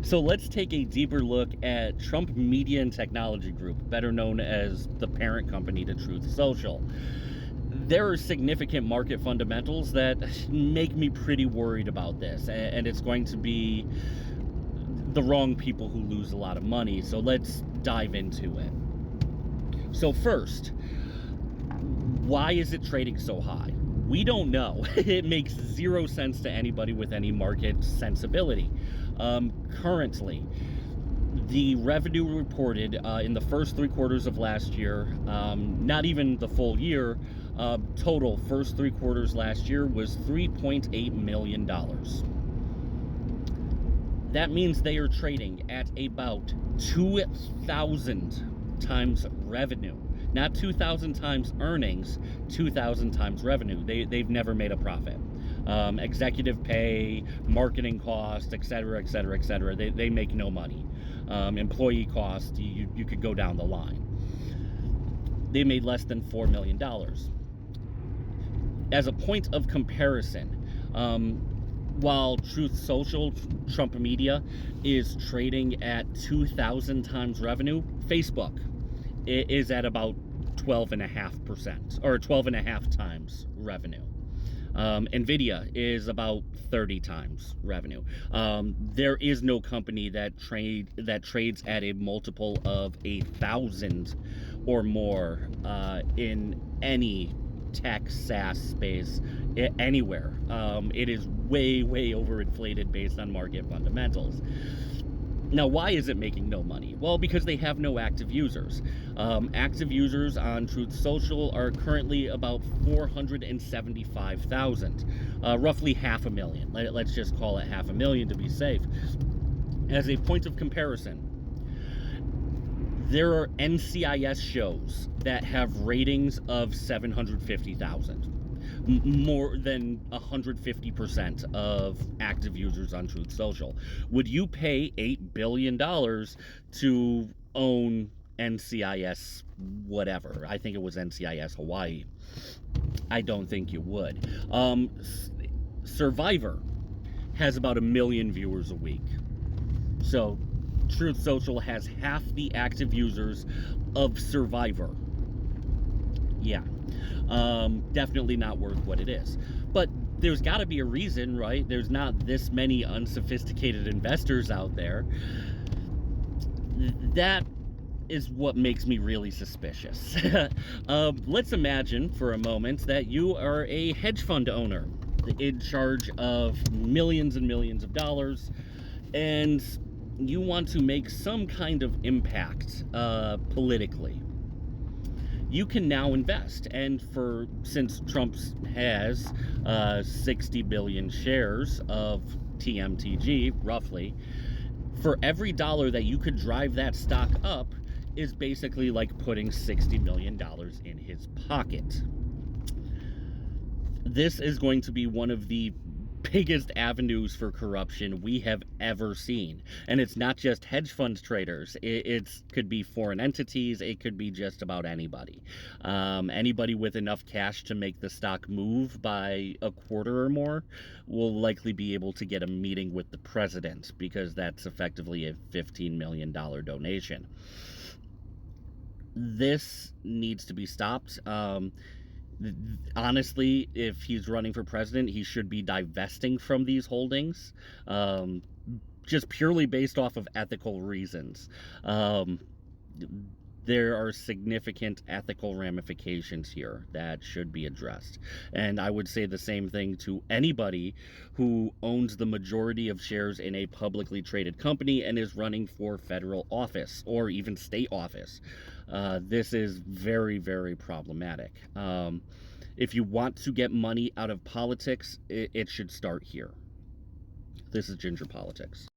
So let's take a deeper look at Trump Media and Technology Group, better known as the parent company to Truth Social. There are significant market fundamentals that make me pretty worried about this, and it's going to be the wrong people who lose a lot of money. So let's dive into it. So first, why is it trading so high? We don't know. It makes zero sense to anybody with any market sensibility. Currently, the revenue reported in the first 3 quarters of last year, not even the full year, total first 3 quarters last year was $3.8 million. That means they are trading at about 2,000 times revenue. Not 2,000 times earnings, 2,000 times revenue. They've never made a profit. Executive pay, marketing cost, etc., etc., etc. They make no money. Employee cost, you could go down the line. They made less than $4 million. As a point of comparison, while Truth Social, Trump Media, is trading at 2,000 times revenue, Facebook is at about 12.5% or 12.5 times revenue. Nvidia is about 30 times revenue. There is no company that trades at a multiple of 1,000 or more in any tech SaaS space anywhere. It is way overinflated based on market fundamentals. Now, why is it making no money? Well, because they have no active users. Active users on Truth Social are currently about 475,000, roughly 500,000. Let's just call it 500,000 to be safe. As a point of comparison, there are NCIS shows that have ratings of 750,000. More than 150% of active users on Truth Social. Would you pay $8 billion to own NCIS whatever? I think it was NCIS Hawaii. I don't think you would. Survivor has about 1 million viewers a week. So Truth Social has half the active users of Survivor. Yeah. Definitely not worth what it is. But there's got to be a reason, right? There's not this many unsophisticated investors out there. That is what makes me really suspicious. Let's imagine for a moment that you are a hedge fund owner in charge of millions and millions of dollars, and you want to make some kind of impact politically. You can now invest, and since Trump has 60 billion shares of TMTG, roughly, for every dollar that you could drive that stock up is basically like putting $60 million in his pocket. This is going to be one of the biggest avenues for corruption we have ever seen. And it's not just hedge fund traders. It could be foreign entities. It could be just about anybody. Anybody with enough cash to make the stock move by a quarter or more will likely be able to get a meeting with the president, because that's effectively a $15 million donation. This needs to be stopped. Honestly, if he's running for president, he should be divesting from these holdings, just purely based off of ethical reasons. There are significant ethical ramifications here that should be addressed. And I would say the same thing to anybody who owns the majority of shares in a publicly traded company and is running for federal office or even state office. This is very problematic. If you want to get money out of politics, it should start here. This is Ginger Politics.